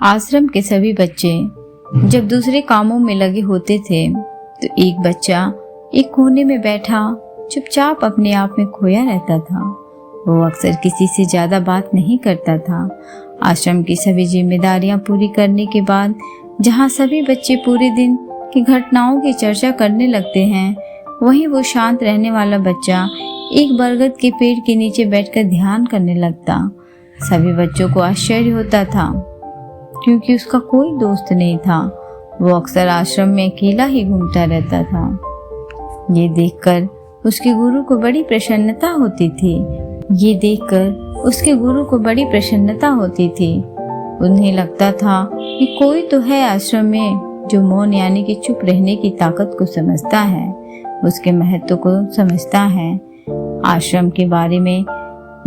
आश्रम के सभी बच्चे जब दूसरे कामों में लगे होते थे तो एक बच्चा एक कोने में बैठा चुपचाप अपने आप में खोया रहता था। वो अक्सर किसी से ज्यादा बात नहीं करता था। आश्रम की सभी जिम्मेदारियां पूरी करने के बाद जहां सभी बच्चे पूरे दिन की घटनाओं की चर्चा करने लगते हैं, वहीं वो शांत रहने वाला बच्चा एक बरगद के पेड़ के नीचे बैठकर ध्यान करने लगता। सभी बच्चों को आश्चर्य होता था क्योंकि उसका कोई दोस्त नहीं था। वो अक्सर आश्रम में अकेला ही घूमता रहता था। ये देखकर उसके गुरु को बड़ी प्रसन्नता होती थी। उन्हें लगता था कि कोई तो है आश्रम में जो मौन यानी कि चुप रहने की ताकत को समझता है, उसके महत्व को समझता है। आश्रम के बारे में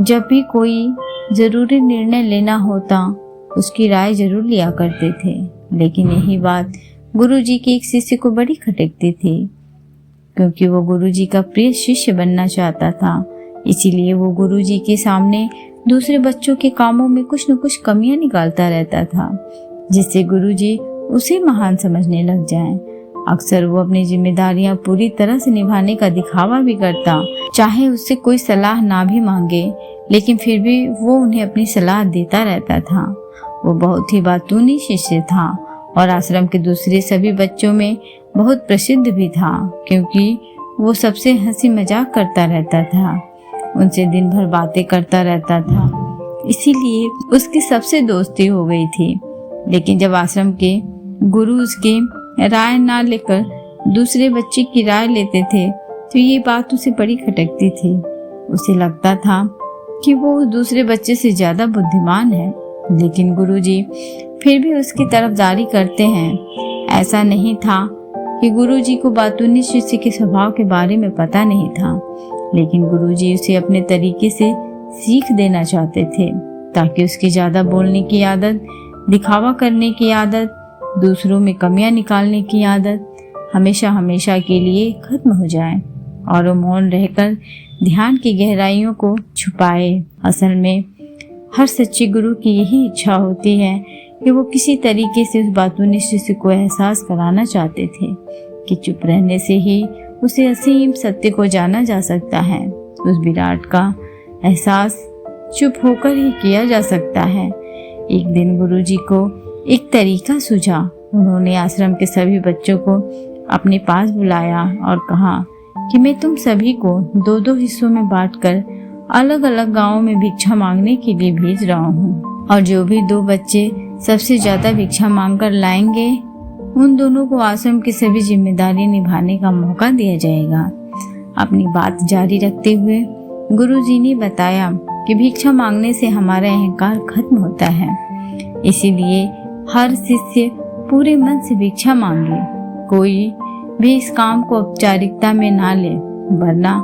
जब भी कोई जरूरी निर्णय लेना होता उसकी राय जरूर लिया करते थे, लेकिन यही बात गुरुजी के एक शिष्य को बड़ी खटकती थी क्योंकि वो गुरुजी का प्रिय शिष्य बनना चाहता था। इसीलिए वो गुरुजी के सामने दूसरे बच्चों के कामों में कुछ न कुछ कमियां निकालता रहता था, जिससे गुरुजी उसे महान समझने लग जाएं। अक्सर वो अपनी जिम्मेदारियां पूरी तरह से निभाने का दिखावा भी करता, चाहे उससे कोई सलाह ना भी मांगे, लेकिन फिर भी वो उन्हें अपनी सलाह देता रहता था। वो बहुत ही बातूनी शिष्य था और आश्रम के दूसरे सभी बच्चों में बहुत प्रसिद्ध भी था क्योंकि वो सबसे हंसी मजाक करता रहता था, उनसे दिन भर बातें करता रहता था। इसीलिए उसकी सबसे दोस्ती हो गई थी। लेकिन जब आश्रम के गुरु उसकी राय ना लेकर दूसरे बच्चे की राय लेते थे तो ये बात उसे बड़ी खटकती थी। उसे लगता था कि वो दूसरे बच्चे से ज्यादा बुद्धिमान है, लेकिन गुरुजी फिर भी उसकी तरफदारी करते हैं। ऐसा नहीं था कि गुरुजी को बातूनी शिष्य के स्वभाव के बारे में पता नहीं था, लेकिन गुरुजी उसे अपने तरीके से सीख देना चाहते थे ताकि उसकी ज्यादा बोलने की आदत, दिखावा करने की आदत, दूसरों में कमियां निकालने की आदत हमेशा के लिए खत्म हो जाए और वो मौन रहकर ध्यान की गहराइयों को छुपाए। असल में हर सच्चे गुरु की यही इच्छा होती है कि वो किसी तरीके से उस बातूनी शिष्य को एहसास कराना चाहते थे कि चुप रहने से ही उसे असीम सत्य को जाना जा सकता है। उस विराट का एहसास चुप होकर ही किया जा सकता है। एक दिन गुरुजी को एक तरीका सूझा। उन्होंने आश्रम के सभी बच्चों को अपने पास बुलाया और कहा कि मैं तुम सभी को 2-2 हिस्सों में बांटकर अलग अलग गांवों में भिक्षा मांगने के लिए भेज रहा हूँ, और जो भी 2 बच्चे सबसे ज्यादा भिक्षा मांगकर लाएंगे उन दोनों को आश्रम की सभी जिम्मेदारी निभाने का मौका दिया जाएगा। अपनी बात जारी रखते हुए गुरुजी ने बताया कि भिक्षा मांगने से हमारा अहंकार खत्म होता है, इसीलिए हर शिष्य पूरे मन से भिक्षा मांगे। कोई भी इस काम को औपचारिकता में ना ले, वरना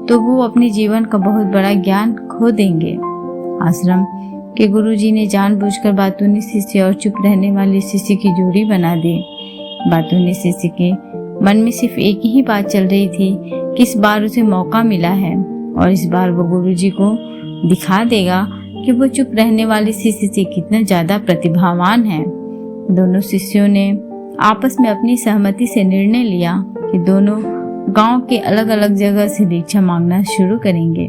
तो वो अपने जीवन का बहुत बड़ा ज्ञान खो देंगे। आश्रम के गुरुजी ने जानबूझकर बातूनी शिष्य और चुप रहने वाले शिष्य की जोड़ी बना दी। बातूनी शिष्य के मन में सिर्फ एक ही बात चल रही थी कि इस बार उसे मौका मिला है और इस बार वो गुरुजी को दिखा देगा कि वो चुप रहने वाले शिष्य से कितना ज्यादा प्रतिभावान है। दोनों शिष्यों ने आपस में अपनी सहमति से निर्णय लिया कि दोनों गांव के अलग अलग जगह से भिक्षा मांगना शुरू करेंगे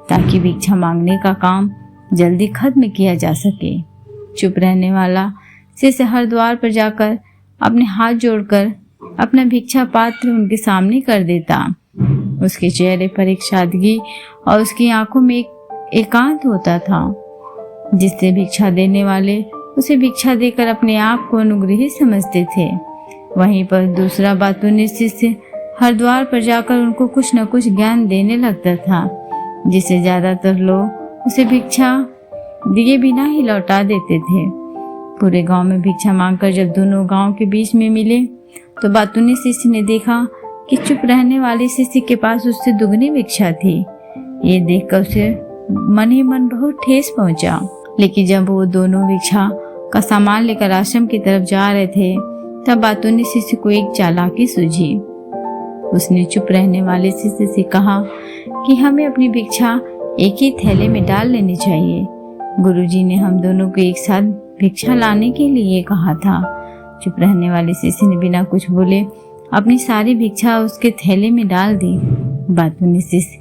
ताकि भिक्षा मांगने का काम जल्दी खत्म किया जा सके। चुप रहने वाला शिष्य हर द्वार पर जाकर अपने हाथ जोड़कर अपना भिक्षा पात्र उनके सामने कर देता। उसके चेहरे पर एक सादगी और उसकी आंखों में एक एकांत होता था, जिससे भिक्षा देने वाले उसे भिक्षा देकर अपने आप को अनुग्रही समझते थे। वहीं पर दूसरा बातूनी शिष्य हर द्वार पर जाकर उनको कुछ न कुछ ज्ञान देने लगता था, जिससे ज्यादातर लोग उसे भिक्षा दिए बिना ही लौटा देते थे। पूरे गांव में भिक्षा मांगकर जब दोनों गांव के बीच में मिले तो बातूनी शिष्य ने देखा कि चुप रहने वाले शिष्य के पास उससे दुगनी भिक्षा थी। ये देखकर उसे मन ही मन बहुत ठेस पहुंचा। लेकिन जब वो दोनों भिक्षा का सामान लेकर आश्रम की तरफ जा रहे थे तब बातूनी शिष्य को एक चालाकी सूझी। उसने चुप रहने वाले शिष्य से कहा कि हमें अपनी भिक्षा एक ही थैले में डाल लेनी चाहिए। गुरुजी ने हम दोनों को एक साथ भिक्षा लाने के लिए कहा था। चुप रहने वाले शिष्य ने बिना कुछ बोले अपनी सारी भिक्षा उसके थैले में डाल दी। बातूनी शिष्य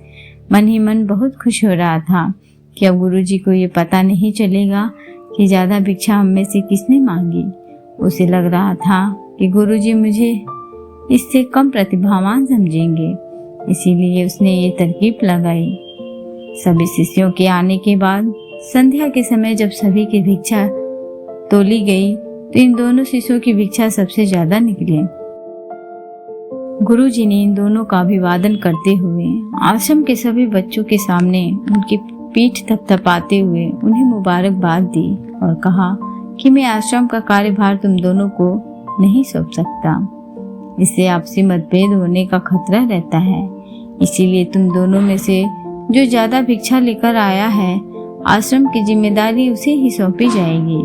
मन ही मन बहुत खुश हो रहा था कि अब गुरुजी को ये पता नहीं चलेगा कि ज्यादा भिक्षा हम में से किसने मांगी। उसे लग रहा था कि गुरुजी मुझे इससे कम प्रतिभावान समझेंगे, इसीलिए उसने ये तरकीब लगाई। सभी शिष्यों के आने के बाद संध्या के समय जब सभी की भिक्षा तोली गई तो इन दोनों शिष्यों की भिक्षा सबसे ज्यादा निकली। गुरुजी ने इन दोनों का अभिवादन करते हुए आश्रम के सभी बच्चों के सामने उनकी पीठ थपथपाते हुए उन्हें मुबारकबाद दी और कहा कि मैं आश्रम का कार्यभार तुम दोनों को नहीं सौंप सकता। इससे आपसी मतभेद होने का खतरा रहता है, इसीलिए तुम दोनों में से जो ज्यादा भिक्षा लेकर आया है आश्रम की जिम्मेदारी उसे ही सौंपी जाएगी।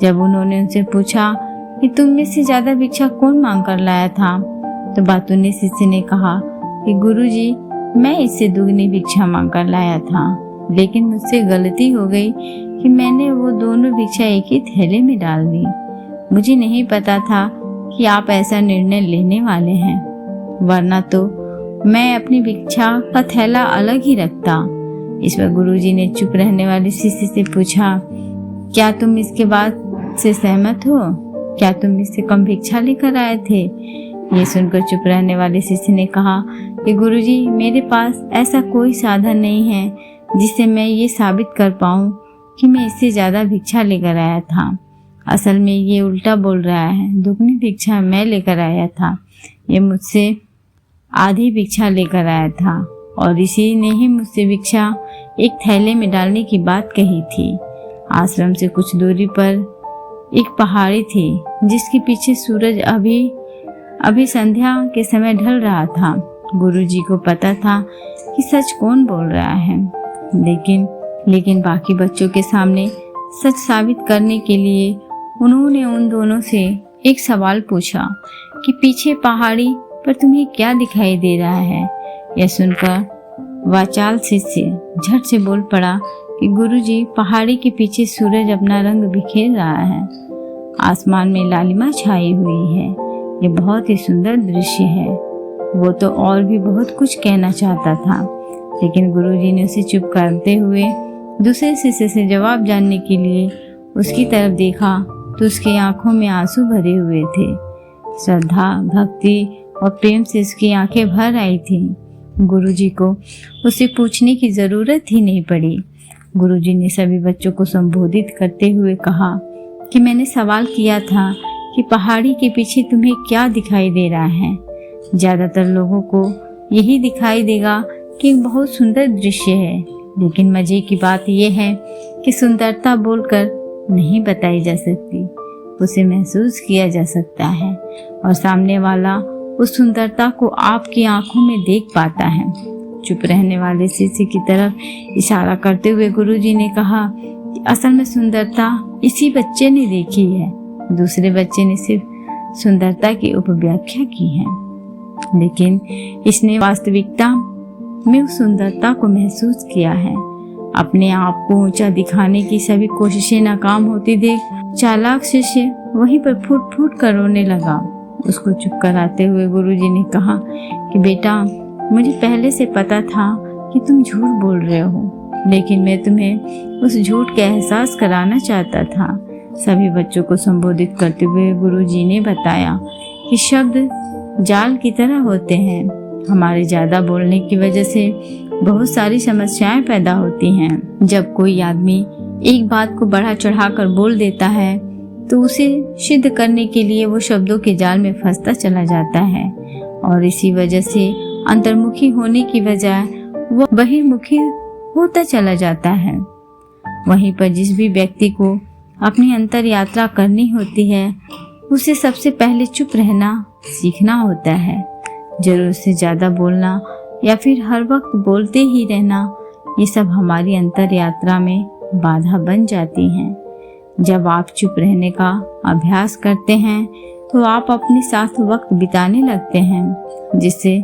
जब उन्होंने उनसे पूछा कि तुम में से ज्यादा भिक्षा कौन मांग कर लाया था, तो बातूनी शिष्य ने कहा कि गुरुजी मैं इससे दुगनी भिक्षा मांग कर लाया था, लेकिन मुझसे गलती हो गई कि मैंने वो दोनों भिक्षा एक ही थैले में डाल दी। मुझे नहीं पता था कि आप ऐसा निर्णय लेने वाले हैं, वरना तो मैं अपनी भिक्षा का थैला अलग ही रखता। इस पर गुरुजी ने चुप रहने वाले शिष्य से पूछा, क्या तुम इसके बाद से सहमत हो? क्या तुम इससे कम भिक्षा लेकर आए थे? ये सुनकर चुप रहने वाले शिष्य ने कहा कि गुरुजी मेरे पास ऐसा कोई साधन नहीं है जिससे मैं ये साबित कर पाऊं कि मैं इससे ज्यादा भिक्षा लेकर आया था। असल में ये उल्टा बोल रहा है, दुगनी भिक्षा मैं लेकर आया था। ये मुझसे आधी भिक्षा लेकर आया था और इसी ने ही मुझसे भिक्षा एक थैले में डालने की बात कही थी। आश्रम से कुछ दूरी पर एक पहाड़ी थी जिसके पीछे सूरज अभी संध्या के समय ढल रहा था। गुरुजी को पता था कि सच कौन बोल रहा है, लेकिन बाकी बच्चों के सामने सच साबित करने के लिए उन्होंने उन दोनों से एक सवाल पूछा कि पीछे पहाड़ी पर तुम्हें क्या दिखाई दे रहा है। यह सुनकर वाचाल शिष्य झट से बोल पड़ा कि गुरुजी पहाड़ी के पीछे सूरज अपना रंग बिखेर रहा है। आसमान में लालिमा छाई हुई है। ये बहुत ही सुंदर दृश्य है। वो तो और भी बहुत कुछ कहना चाहता था, लेकिन गुरुजी ने उसे चुप करते हुए दूसरे शिष्य से जवाब जानने के लिए उसकी तरफ देखा तो उसकी आंखों में आंसू भरे हुए थे। श्रद्धा, भक्ति और प्रेम से उसकी आंखें भर आई थी। गुरुजी को उसे पूछने की जरूरत ही नहीं पड़ी। गुरुजी ने सभी बच्चों को संबोधित करते हुए कहा कि मैंने सवाल किया था कि पहाड़ी के पीछे तुम्हें क्या दिखाई दे रहा है। ज्यादातर लोगों को यही दिखाई देगा कि बहुत सुंदर दृश्य है, लेकिन मजे की बात यह है कि सुंदरता बोलकर नहीं बताई जा सकती, उसे महसूस किया जा सकता है और सामने वाला उस सुंदरता को आपकी आंखों में देख पाता है। चुप रहने वाले शिष्य की तरफ इशारा करते हुए गुरुजी ने कहा कि असल में सुंदरता इसी बच्चे ने देखी है, दूसरे बच्चे ने सिर्फ सुंदरता की उपव्याख्या की है, लेकिन इसने वास्तविकता में उस सुंदरता को महसूस किया है। अपने आप को ऊंचा दिखाने की सभी कोशिशें नाकाम होती देख चालाक शिष्य वहीं पर फूट फूट कर रोने लगा। उसको चुप कराते हुए गुरुजी ने कहा कि बेटा, मुझे पहले से पता था कि तुम झूठ बोल रहे हो, लेकिन मैं तुम्हें उस झूठ का एहसास कराना चाहता था। सभी बच्चों को संबोधित करते हुए गुरुजी ने बताया कि शब्द जाल की तरह होते हैं। हमारे ज्यादा बोलने की वजह से बहुत सारी समस्याएं पैदा होती हैं। जब कोई आदमी एक बात को बढ़ा चढ़ाकर बोल देता है तो उसे सिद्ध करने के लिए वो शब्दों के जाल में फंसता चला जाता है और इसी वजह से अंतर्मुखी होने की बजाय वो बहिर्मुखी होता चला जाता है। वहीं पर जिस भी व्यक्ति को अपनी अंतर यात्रा करनी होती है उसे सबसे पहले चुप रहना सीखना होता है। जरूरत से ज्यादा बोलना या फिर हर वक्त बोलते ही रहना, ये सब हमारी अंतर यात्रा में बाधा बन जाती हैं। जब आप चुप रहने का अभ्यास करते हैं तो आप अपने साथ वक्त बिताने लगते हैं, जिससे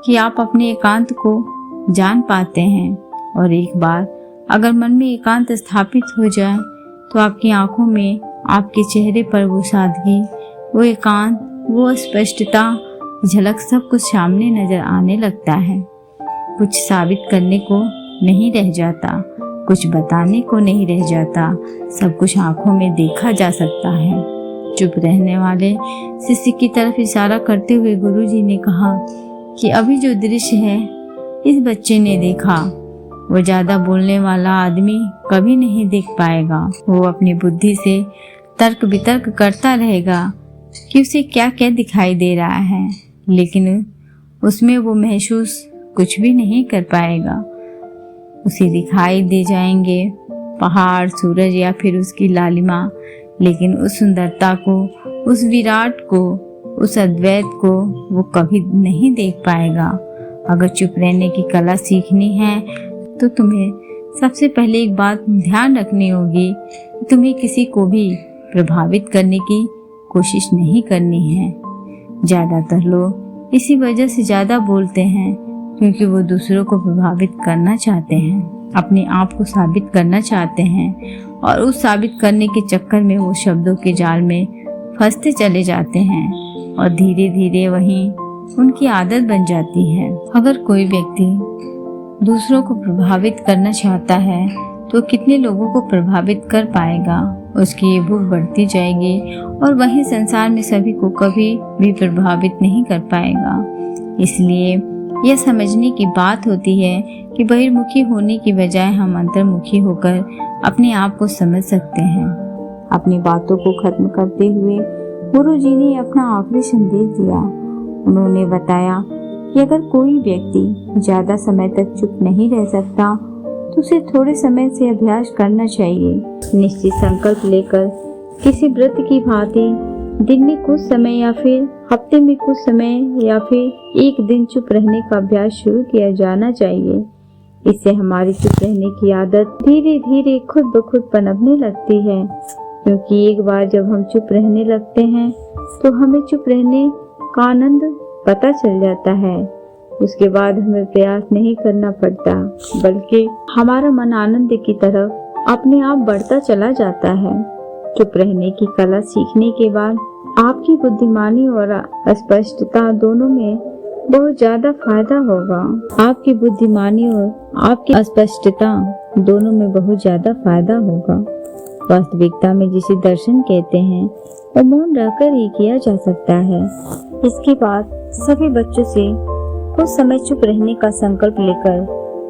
कि आप अपने एकांत को जान पाते हैं। और एक बार अगर मन में एकांत स्थापित हो जाए तो आपकी आंखों में आपके चेहरे पर वो सादगी, वो एकांत, वो स्पष्टता झलक सब कुछ सामने नजर आने लगता है। कुछ साबित करने को नहीं रह जाता, कुछ बताने को नहीं रह जाता, सब कुछ आंखों में देखा जा सकता है। चुप रहने वाले शिष्य की तरफ इशारा करते हुए गुरुजी ने कहा कि अभी जो दृश्य है इस बच्चे ने देखा, वो ज्यादा बोलने वाला आदमी कभी नहीं देख पाएगा। वो अपनी बुद्धि से तर्क वितर्क करता रहेगा कि उसे क्या क्या दिखाई दे रहा है, लेकिन उसमें वो महसूस कुछ भी नहीं कर पाएगा। उसे दिखाई दे जाएंगे पहाड़, सूरज या फिर उसकी लालिमा, लेकिन उस सुंदरता को, उस विराट को, उस अद्वैत को वो कभी नहीं देख पाएगा। अगर चुप रहने की कला सीखनी है तो तुम्हें सबसे पहले एक बात ध्यान रखनी होगी, तुम्हें किसी को भी प्रभावित करने की कोशिश नहीं करनी है। ज्यादातर लोग इसी वजह से ज्यादा बोलते हैं क्योंकि वो दूसरों को प्रभावित करना चाहते हैं, अपने आप को साबित करना चाहते हैं, और उस साबित करने के चक्कर में वो शब्दों के जाल में फंसते चले जाते हैं और धीरे धीरे वही उनकी आदत बन जाती है। अगर कोई व्यक्ति दूसरों को प्रभावित करना चाहता है तो कितने लोगों को प्रभावित कर पाएगा, उसकी ये भूख बढ़ती जाएगी और वही संसार में सभी को कभी भी प्रभावित नहीं कर पाएगा। इसलिए यह समझने की बात होती है कि बहिर्मुखी होने की बजाय हम अंतर्मुखी होकर अपने आप को समझ सकते हैं। अपनी बातों को खत्म करते हुए गुरुजी ने अपना आखिरी संदेश दिया। उन्होंने बताया कि अगर कोई व्यक्ति ज्यादा समय तक चुप नहीं रह सकता तो उसे थोड़े समय से अभ्यास करना चाहिए। निश्चित संकल्प लेकर किसी व्रत की भांति दिन में कुछ समय या फिर हफ्ते में कुछ समय या फिर एक दिन चुप रहने का अभ्यास शुरू किया जाना चाहिए। इससे हमारी चुप रहने की आदत धीरे धीरे खुद ब खुद पनपने लगती है, क्योंकि एक बार जब हम चुप रहने लगते हैं तो हमें चुप रहने का आनंद पता चल जाता है। उसके बाद हमें प्रयास नहीं करना पड़ता, बल्कि हमारा मन आनंद की तरफ अपने आप बढ़ता चला जाता है। चुप रहने की कला सीखने के बाद आपकी बुद्धिमानी और स्पष्टता दोनों में बहुत ज्यादा फायदा होगा। आपकी बुद्धिमानी और आपकी स्पष्टता दोनों में बहुत ज्यादा फायदा होगा। वास्तविकता में जिसे दर्शन कहते हैं वो मौन रहकर ही किया जा सकता है। इसके बाद सभी बच्चों से कुछ समय चुप रहने का संकल्प लेकर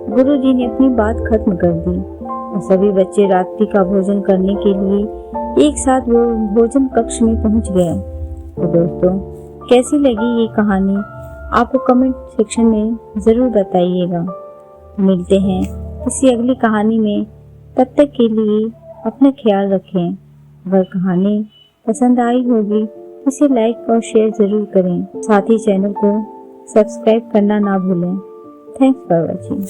गुरुजी ने अपनी बात खत्म कर दी और सभी बच्चे रात्रि का भोजन करने के लिए एक साथ वो भोजन कक्ष में पहुंच गए। तो दोस्तों, कैसी लगी ये कहानी आपको कमेंट सेक्शन में जरूर बताइएगा। मिलते हैं किसी अगली कहानी में, तब तक के लिए अपना ख्याल रखें। अगर कहानी पसंद आई होगी इसे लाइक और शेयर जरूर करें। साथ ही चैनल को सब्सक्राइब करना ना भूलें। Thanks for watching.